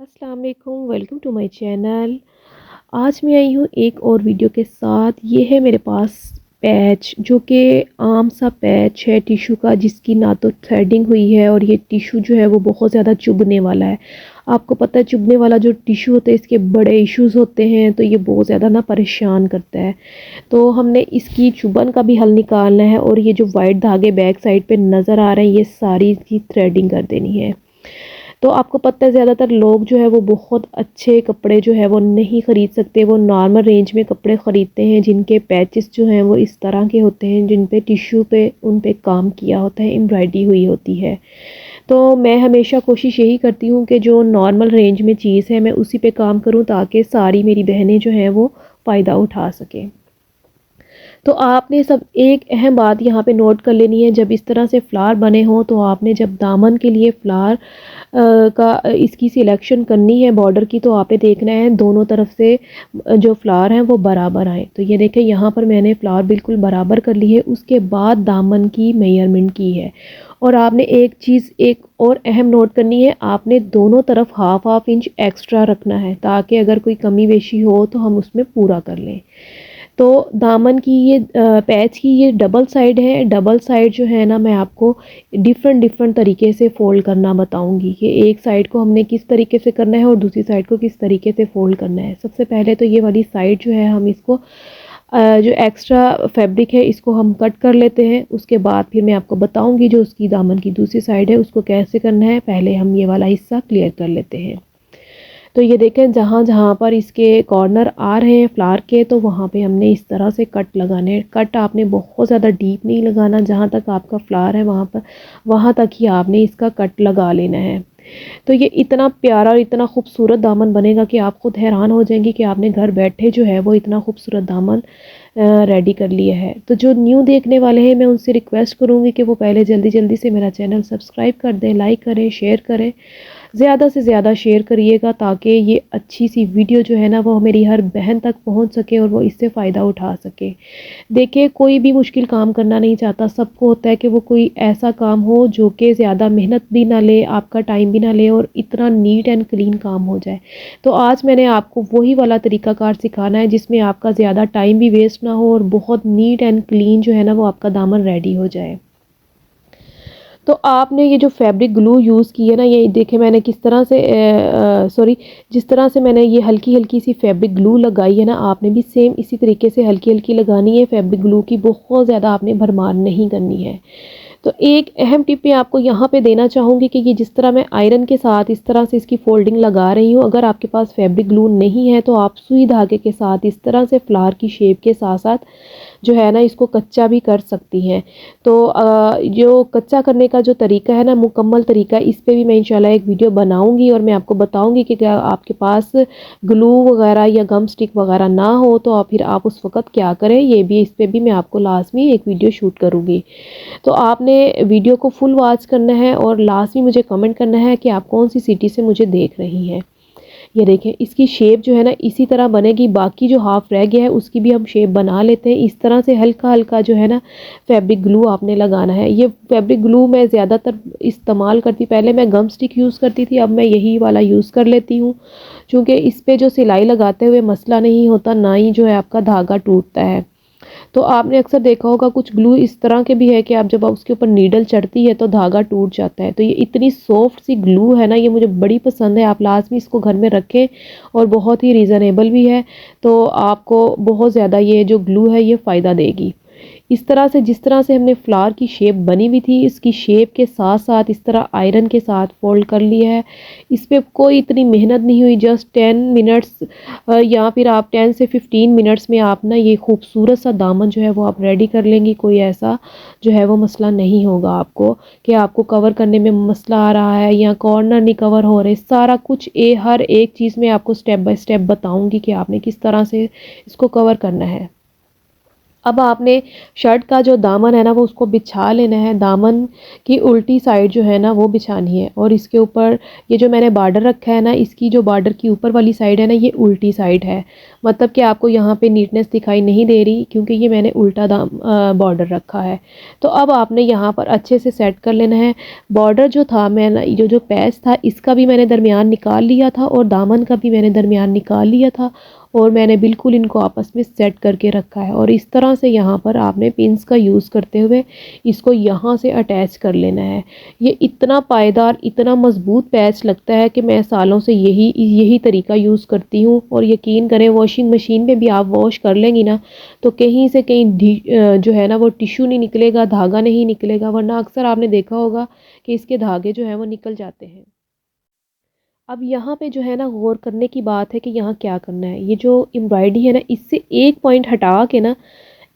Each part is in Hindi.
अस्सलाम वालेकुम, वेलकम टू माय चैनल। आज मैं आई हूँ एक और वीडियो के साथ। ये है मेरे पास पैच, जो कि आम सा पैच है टिशू का, जिसकी ना तो थ्रेडिंग हुई है और ये टिशू जो है वो बहुत ज़्यादा चुभने वाला है। आपको पता है चुभने वाला जो टिशू होता है इसके बड़े इश्यूज होते हैं, तो ये बहुत ज़्यादा ना परेशान करता है। तो हमने इसकी चुभन का भी हल निकालना है और ये जो वाइट धागे बैक साइड पे नज़र आ रहे हैं ये सारी इसकी थ्रेडिंग कर देनी है। तो आपको पता है ज़्यादातर लोग जो है वो बहुत अच्छे कपड़े जो है वो नहीं ख़रीद सकते, वो नॉर्मल रेंज में कपड़े ख़रीदते हैं जिनके पैचेस जो हैं वो इस तरह के होते हैं, जिन पे टिश्यू पे उन पे काम किया होता है, एम्ब्रॉयडरी हुई होती है। तो मैं हमेशा कोशिश यही करती हूँ कि जो नॉर्मल रेंज में चीज़ है मैं उसी पे काम करूँ, ताकि सारी मेरी बहनें जो हैं वो फ़ायदा उठा सकें। तो आपने सब एक अहम बात यहाँ पे नोट कर लेनी है, जब इस तरह से फ्लावर बने हों तो आपने जब दामन के लिए फ्लावर इसकी सिलेक्शन करनी है बॉर्डर की, तो आपने देखना है दोनों तरफ से जो फ्लावर हैं वो बराबर आए। तो ये देखें यहाँ पर मैंने फ्लावर बिल्कुल बराबर कर ली है, उसके बाद दामन की मेजरमेंट की है। और आपने एक चीज़ एक और अहम नोट करनी है, आपने दोनों तरफ हाफ हाफ इंच एक्स्ट्रा रखना है, ताकि अगर कोई कमी बेशी हो तो हम उसमें पूरा कर लें। तो दामन की ये पैच की ये डबल साइड है। डबल साइड जो है ना, मैं आपको डिफरेंट डिफरेंट तरीके से फ़ोल्ड करना बताऊंगी कि एक साइड को हमने किस तरीके से करना है और दूसरी साइड को किस तरीके से फ़ोल्ड करना है। सबसे पहले तो ये वाली साइड जो है हम इसको जो एक्स्ट्रा फैब्रिक है इसको हम कट कर लेते हैं। उसके बाद फिर मैं आपको बताऊंगी जो उसकी दामन की दूसरी साइड है उसको कैसे करना है। पहले हम ये वाला हिस्सा क्लियर कर लेते हैं। तो ये देखें जहाँ जहाँ पर इसके कॉर्नर आ रहे हैं फ्लावर के, तो वहाँ पे हमने इस तरह से कट लगाने हैं। कट आपने बहुत ज़्यादा डीप नहीं लगाना, जहाँ तक आपका फ्लावर है वहाँ तक ही आपने इसका कट लगा लेना है। तो ये इतना प्यारा और इतना खूबसूरत दामन बनेगा कि आप खुद हैरान हो जाएंगी कि आपने घर बैठे जो है वो इतना खूबसूरत दामन रेडी कर लिया है। तो जो न्यू देखने वाले हैं मैं उनसे रिक्वेस्ट करूँगी कि वो पहले जल्दी जल्दी से मेरा चैनल सब्सक्राइब कर दें, लाइक करें, शेयर करें, ज़्यादा से ज़्यादा शेयर करिएगा, ताकि ये अच्छी सी वीडियो जो है ना वो मेरी हर बहन तक पहुंच सके और वो इससे फ़ायदा उठा सके। देखिए कोई भी मुश्किल काम करना नहीं चाहता, सबको होता है कि वो कोई ऐसा काम हो जो कि ज़्यादा मेहनत भी ना ले, आपका टाइम भी ना ले और इतना नीट एंड क्लीन काम हो जाए। तो आज मैंने आपको वही वाला तरीकाकार सिखाना है जिसमें आपका ज़्यादा टाइम भी वेस्ट ना हो और बहुत नीट एंड क्लीन जो है ना वो आपका दामन रेडी हो जाए। तो आपने ये जो फैब्रिक ग्लू यूज़ की है ना, ये देखें मैंने किस तरह से सॉरी, जिस तरह से मैंने ये हल्की हल्की सी फैब्रिक ग्लू लगाई है ना, आपने भी सेम इसी तरीके से हल्की हल्की लगानी है फैब्रिक ग्लू की। बहुत ज़्यादा आपने भरमार नहीं करनी है। तो एक अहम टिप मैं आपको यहाँ पे देना चाहूँगी कि ये जिस तरह मैं आयरन के साथ इस तरह से इसकी फोल्डिंग लगा रही हूँ, अगर आपके पास फैब्रिक ग्लू नहीं है तो आप सुई धागे के साथ इस तरह से फ्लावर की शेप के साथ साथ जो है ना इसको कच्चा भी कर सकती हैं। तो जो कच्चा करने का जो तरीका है ना, मुकम्मल तरीका, इस पे भी मैं इंशाल्लाह एक वीडियो बनाऊंगी और मैं आपको बताऊंगी कि क्या आपके पास ग्लू वगैरह या गम स्टिक वगैरह ना हो तो फिर आप उस वक़्त क्या करें, ये भी इस पे भी मैं आपको लाजमी एक वीडियो शूट करूँगी। तो आपने वीडियो को फुल वॉच करना है और लास्ट में मुझे कमेंट करना है कि आप कौन सी सिटी से मुझे देख रही हैं। ये देखें इसकी शेप जो है ना इसी तरह बनेगी, बाकी जो हाफ रह गया है उसकी भी हम शेप बना लेते हैं। इस तरह से हल्का हल्का जो है ना फैब्रिक ग्लू आपने लगाना है। ये फैब्रिक ग्लू मैं ज़्यादातर इस्तेमाल करती, पहले मैं गम स्टिक यूज़ करती थी, अब मैं यही वाला यूज़ कर लेती हूँ, क्योंकि इस पे जो सिलाई लगाते हुए मसला नहीं होता, ना ही जो है आपका धागा टूटता है। तो आपने अक्सर देखा होगा कुछ ग्लू इस तरह के भी है कि आप जब आप उसके ऊपर नीडल चढ़ती है तो धागा टूट जाता है। तो ये इतनी सॉफ्ट सी ग्लू है ना, ये मुझे बड़ी पसंद है। आप लाजमी इसको घर में रखें और बहुत ही रीज़नेबल भी है, तो आपको बहुत ज़्यादा ये जो ग्लू है ये फ़ायदा देगी। इस तरह से जिस तरह से हमने फ्लावर की शेप बनी हुई थी, इसकी शेप के साथ साथ इस तरह आयरन के साथ फोल्ड कर लिया है। इस पे कोई इतनी मेहनत नहीं हुई, जस्ट 10 मिनट्स या फिर आप 10 से 15 मिनट्स में आप ना ये खूबसूरत सा दामन जो है वो आप रेडी कर लेंगी। कोई ऐसा जो है वो मसला नहीं होगा आपको कि आपको कवर करने में मसला आ रहा है या कॉर्नर नहीं कवर हो रहे। सारा कुछ हर एक चीज़ में आपको स्टेप बाय स्टेप बताऊंगी कि आपने किस तरह से इसको कवर करना है। अब आपने शर्ट का जो दामन है ना वो उसको बिछा लेना है। दामन की उल्टी साइड जो है ना वो बिछानी है, और इसके ऊपर ये जो मैंने बॉर्डर रखा है ना, इसकी जो बॉर्डर की ऊपर वाली साइड है ना, ये उल्टी साइड है। मतलब कि आपको यहाँ पे नीटनेस दिखाई नहीं दे रही, क्योंकि ये मैंने उल्टा बॉर्डर रखा है। तो अब आपने यहाँ पर अच्छे से सेट कर लेना है। बॉर्डर जो था, मैं जो पैच था, इसका भी मैंने दरमियान निकाल लिया था, और दामन का भी मैंने दरमियान निकाल लिया था, और मैंने बिल्कुल इनको आपस में सेट करके रखा है। और इस तरह से यहाँ पर आपने पिंस का यूज़ करते हुए इसको यहाँ से अटैच कर लेना है। ये इतना पायदार, इतना मज़बूत पैच लगता है कि मैं सालों से यही तरीका यूज़ करती हूँ। और यकीन करें, वॉशिंग मशीन में भी आप वॉश कर लेंगी ना, तो कहीं से कहीं जो है ना वो टिश्यू नहीं निकलेगा, धागा नहीं निकलेगा, वरना अक्सर आपने देखा होगा कि इसके धागे जो हैं वो निकल जाते हैं। अब यहाँ पे जो है ना गौर करने की बात है कि यहाँ क्या करना है। ये जो एम्ब्रॉयडरी है ना, इससे एक पॉइंट हटा के ना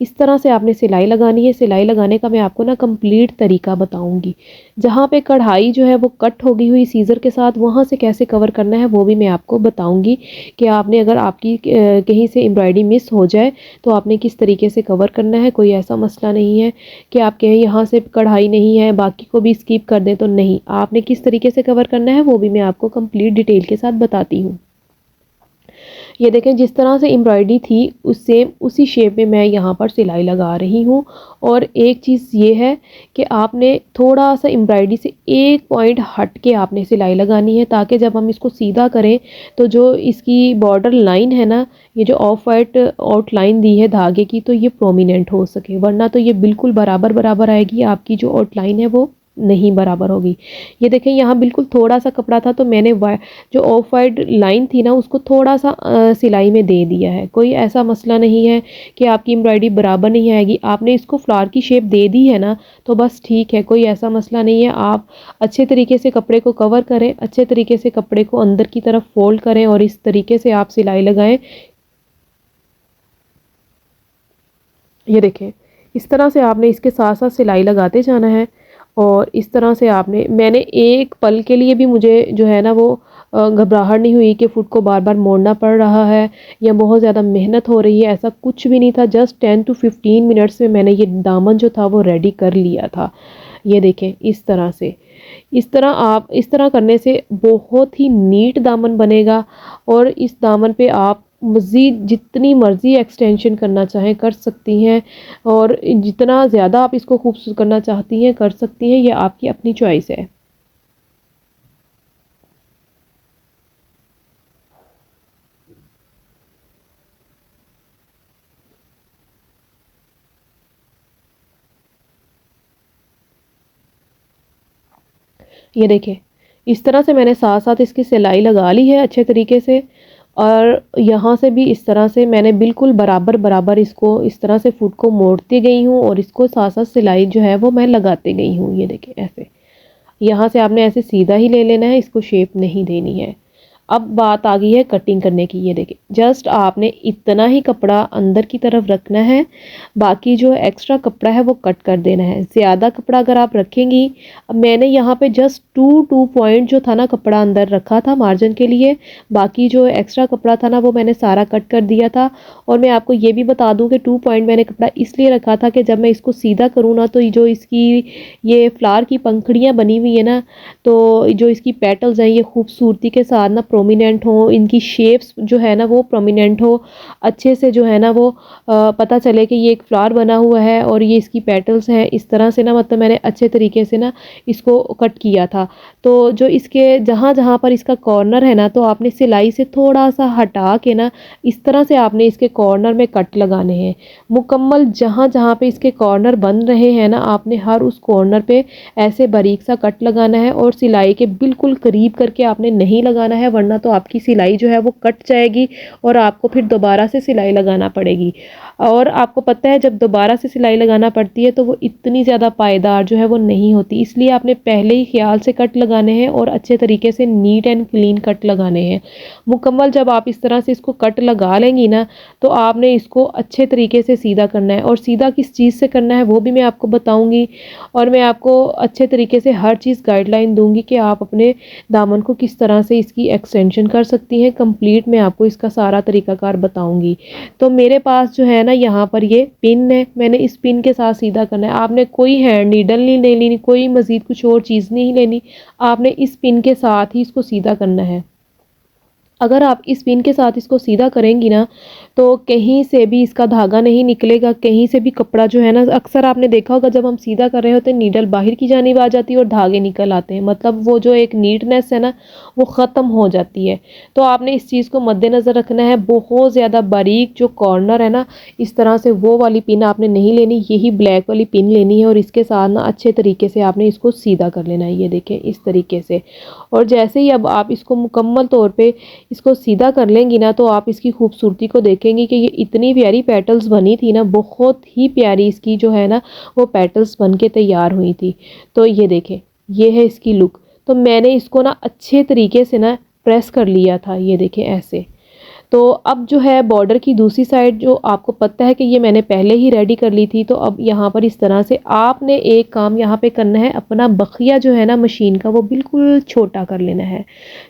इस तरह से आपने सिलाई लगानी है। सिलाई लगाने का मैं आपको ना कंप्लीट तरीका बताऊंगी। जहाँ पे कढ़ाई जो है वो कट होगी हुई सीज़र के साथ, वहाँ से कैसे कवर करना है वो भी मैं आपको बताऊंगी कि आपने अगर आपकी कहीं से एम्ब्रॉयडरी मिस हो जाए तो आपने किस तरीके से कवर करना है। कोई ऐसा मसला नहीं है कि आप कहें यहाँ से कढ़ाई नहीं है बाकी को भी स्किप कर दें, तो नहीं, आपने किस तरीके से कवर करना है वो भी मैं आपको कंप्लीट डिटेल के साथ बताती हूँ। ये देखें, जिस तरह से एम्ब्रॉयडरी थी उससे उसी शेप में मैं यहाँ पर सिलाई लगा रही हूँ। और एक चीज़ ये है कि आपने थोड़ा सा एम्ब्रॉयडरी से एक पॉइंट हट के आपने सिलाई लगानी है, ताकि जब हम इसको सीधा करें तो जो इसकी बॉर्डर लाइन है ना, ये जो ऑफ वाइट आउटलाइन दी है धागे की, तो ये प्रोमिनेंट हो सके, वरना तो ये बिल्कुल बराबर बराबर आएगी, आपकी जो आउटलाइन है वो नहीं बराबर होगी। ये देखें, यहाँ बिल्कुल थोड़ा सा कपड़ा था, तो मैंने जो ऑफ वाइट लाइन थी ना उसको थोड़ा सा सिलाई में दे दिया है। कोई ऐसा मसला नहीं है कि आपकी एम्ब्रॉयडरी बराबर नहीं आएगी। आपने इसको फ्लावर की शेप दे दी है ना, तो बस ठीक है, कोई ऐसा मसला नहीं है। आप अच्छे तरीके से कपड़े को कवर करें, अच्छे तरीके से कपड़े को अंदर की तरफ फोल्ड करें, और इस तरीके से आप सिलाई लगाएं। ये देखें, इस तरह से आपने इसके साथ साथ सिलाई लगाते जाना है। और इस तरह से मैंने एक पल के लिए भी, मुझे जो है ना वो घबराहट नहीं हुई कि फुट को बार बार मोड़ना पड़ रहा है या बहुत ज़्यादा मेहनत हो रही है, ऐसा कुछ भी नहीं था। जस्ट 10 to 15 मिनट्स में मैंने ये दामन जो था वो रेडी कर लिया था। ये देखें, इस तरह से, इस तरह करने से बहुत ही नीट दामन बनेगा। और इस दामन पे आप मज़ीद जितनी मर्ज़ी एक्सटेंशन करना चाहें कर सकती हैं, और जितना ज़्यादा आप इसको खूबसूरत करना चाहती हैं कर सकती हैं, ये आपकी अपनी चॉइस है। ये देखिए, इस तरह से मैंने साथ साथ इसकी सिलाई लगा ली है अच्छे तरीके से। और यहाँ से भी इस तरह से मैंने बिल्कुल बराबर बराबर इसको इस तरह से फुट को मोड़ती गई हूँ, और इसको साथ साथ सिलाई जो है वो मैं लगाते गई हूँ। ये देखिए, ऐसे यहाँ से आपने ऐसे सीधा ही ले लेना है, इसको शेप नहीं देनी है। अब बात आ गई है कटिंग करने की। ये देखिए, जस्ट आपने इतना ही कपड़ा अंदर की तरफ रखना है, बाकी जो एक्स्ट्रा कपड़ा है वो कट कर देना है। ज़्यादा कपड़ा अगर आप रखेंगी, अब मैंने यहाँ पे जस्ट टू पॉइंट जो था ना कपड़ा अंदर रखा था मार्जिन के लिए, बाकी जो एक्स्ट्रा कपड़ा था ना वो मैंने सारा कट कर दिया था। और मैं आपको ये भी बता दूँ कि 2 पॉइंट मैंने कपड़ा इसलिए रखा था कि जब मैं इसको सीधा करूँ ना, तो जो इसकी ये फ्लावर की पंखड़ियाँ बनी हुई है ना, तो जो इसकी पेटल्स हैं ये खूबसूरती के साथ ना प्रोमिनेंट हो, इनकी शेप्स जो है ना वो प्रोमिनेंट हो, अच्छे से जो है ना वो पता चले कि ये एक फ्लावर बना हुआ है और ये इसकी पेटल्स हैं। इस तरह से ना, मतलब मैंने अच्छे तरीके से ना इसको कट किया था। तो जो इसके जहाँ जहाँ पर इसका कॉर्नर है ना, तो आपने सिलाई से थोड़ा सा हटा के ना इस तरह से आपने इसके कॉर्नर में कट लगाने हैं। मुकम्मल जहाँ जहाँ पे इसके कॉर्नर बन रहे हैं ना, आपने हर उस कॉर्नर पे ऐसे बारीक सा कट लगाना है, और सिलाई के बिल्कुल करीब करके आपने नहीं लगाना है, वरना तो आपकी सिलाई जो है वो कट जाएगी और आपको फिर दोबारा से सिलाई लगाना पड़ेगी। और आपको पता है, जब दोबारा से सिलाई लगाना पड़ती है तो वो इतनी ज़्यादा पायदार जो है वो नहीं होती, इसलिए आपने पहले ही ख्याल से कट लगाने हैं और अच्छे तरीके से नीट एंड क्लीन कट लगाने हैं। मुकम्मल जब आप इस तरह से इसको कट लगा लेंगी ना, तो आपने इसको अच्छे तरीके से सीधा करना है, और सीधा किस चीज़ से करना है वो भी मैं आपको बताऊँगी, और मैं आपको अच्छे तरीके से हर चीज़ गाइडलाइन दूँगी कि आप अपने दामन को किस तरह से इसकी एक्सटेंशन कर सकती हैं। कंप्लीट मैं आपको इसका सारा तरीकाकार बताऊँगी। तो मेरे पास जो है ना यहाँ पर ये पिन है, मैंने इस पिन के साथ सीधा करना है। आपने कोई हैंड नीडल नहीं लेनी, कोई मज़ीद कुछ और चीज़ नहीं लेनी, आपने इस पिन के साथ ही इसको सीधा करना है। अगर आप इस पिन के साथ इसको सीधा करेंगी ना, तो कहीं से भी इसका धागा नहीं निकलेगा, कहीं से भी कपड़ा जो है ना, अक्सर आपने देखा होगा जब हम सीधा कर रहे होते हैं नीडल बाहर की जानिब आ जाती है और धागे निकल आते हैं, मतलब वो जो एक नीटनेस है ना वो ख़त्म हो जाती है। तो आपने इस चीज़ को मद्देनज़र रखना है। बहुत ज़्यादा बारीक जो कॉर्नर है ना, इस तरह से वो वाली पिन आपने नहीं लेनी, यही ब्लैक वाली पिन लेनी है, और इसके साथ ना अच्छे तरीके से आपने इसको सीधा कर लेना है। ये देखें इस तरीके से। और जैसे ही अब आप इसको मुकम्मल तौर पे इसको सीधा कर लेंगी ना, तो आप इसकी खूबसूरती को देखेंगी कि ये इतनी प्यारी पेटल्स बनी थी ना, बहुत ही प्यारी इसकी जो है ना वो पेटल्स बन के तैयार हुई थी। तो ये देखें, ये है इसकी लुक। तो मैंने इसको ना अच्छे तरीके से ना प्रेस कर लिया था, ये देखें ऐसे। तो अब जो है बॉर्डर की दूसरी साइड जो आपको पता है कि ये मैंने पहले ही रेडी कर ली थी, तो अब यहाँ पर इस तरह से आपने एक काम यहाँ पे करना है, अपना बखिया जो है ना मशीन का वो बिल्कुल छोटा कर लेना है।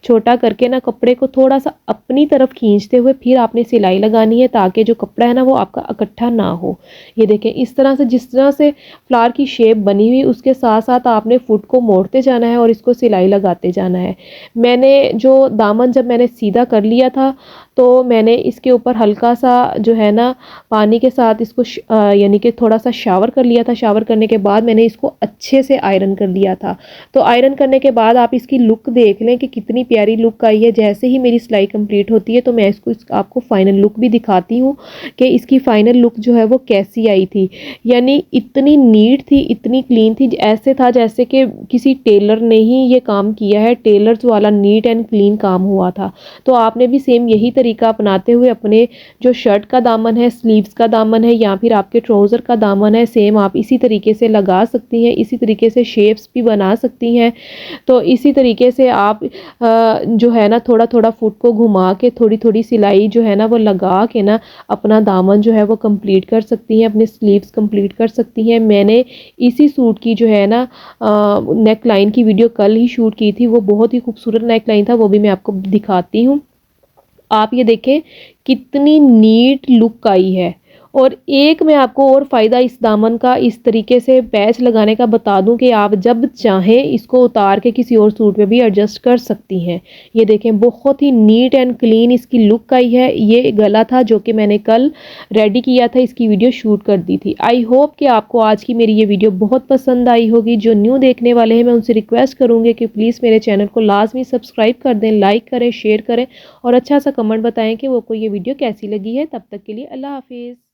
छोटा करके ना कपड़े को थोड़ा सा अपनी तरफ खींचते हुए फिर आपने सिलाई लगानी है, ताकि जो कपड़ा है ना वो आपका इकट्ठा ना हो। ये देखें इस तरह से, जिस तरह से फ्लावर की शेप बनी हुई उसके साथ साथ आपने फुट को मोड़ते जाना है और इसको सिलाई लगाते जाना है। मैंने जो दामन जब मैंने सीधा कर लिया था, तो मैंने इसके ऊपर हल्का सा जो है ना पानी के साथ इसको यानी कि थोड़ा सा शावर कर लिया था। शावर करने के बाद मैंने इसको अच्छे से आयरन कर लिया था। तो आयरन करने के बाद आप इसकी लुक देख लें कि कितनी प्यारी लुक आई है। जैसे ही मेरी सिलाई कंप्लीट होती है तो मैं आपको फाइनल लुक भी दिखाती हूँ कि इसकी फाइनल लुक जो है वो कैसी आई थी। यानी इतनी नीट थी, इतनी क्लीन थी, ऐसे था जैसे कि किसी टेलर ने ही ये काम किया है। टेलर्स वाला नीट एंड क्लीन काम हुआ था। तो आपने भी सेम यही तरीका अपनाते हुए अपने जो शर्ट का दामन है, स्लीव्स का दामन है, या फिर आपके ट्राउज़र का दामन है, सेम आप इसी तरीके से लगा सकती हैं। इसी तरीके से शेप्स भी बना सकती हैं। तो इसी तरीके से आप जो है ना थोड़ा थोड़ा फुट को घुमा के थोड़ी थोड़ी सिलाई जो है ना वो लगा के ना अपना दामन जो है वो कंप्लीट कर सकती हैं, अपने स्लीव्स कंप्लीट कर सकती हैं। मैंने इसी सूट की जो है ना नेक लाइन की वीडियो कल ही शूट की थी। वो बहुत ही खूबसूरत नेक लाइन था, वो भी मैं आपको दिखाती हूँ। आप ये देखें कितनी नीट लुक आई है। और एक मैं आपको और फ़ायदा इस दामन का इस तरीके से पैच लगाने का बता दूं कि आप जब चाहें इसको उतार के किसी और सूट पे भी एडजस्ट कर सकती हैं। ये देखें बहुत ही नीट एंड क्लीन इसकी लुक आई है। ये गला था जो कि मैंने कल रेडी किया था, इसकी वीडियो शूट कर दी थी। आई होप कि आपको आज की मेरी ये वीडियो बहुत पसंद आई होगी। जो न्यू देखने वाले हैं मैं उनसे रिक्वेस्ट करूँगी कि प्लीज़ मेरे चैनल को लाजमी सब्सक्राइब कर दें, लाइक करें, शेयर करें और अच्छा सा कमेंट बताएं कि वो को ये वीडियो कैसी लगी है। तब तक के लिए अल्लाह हाफिज़।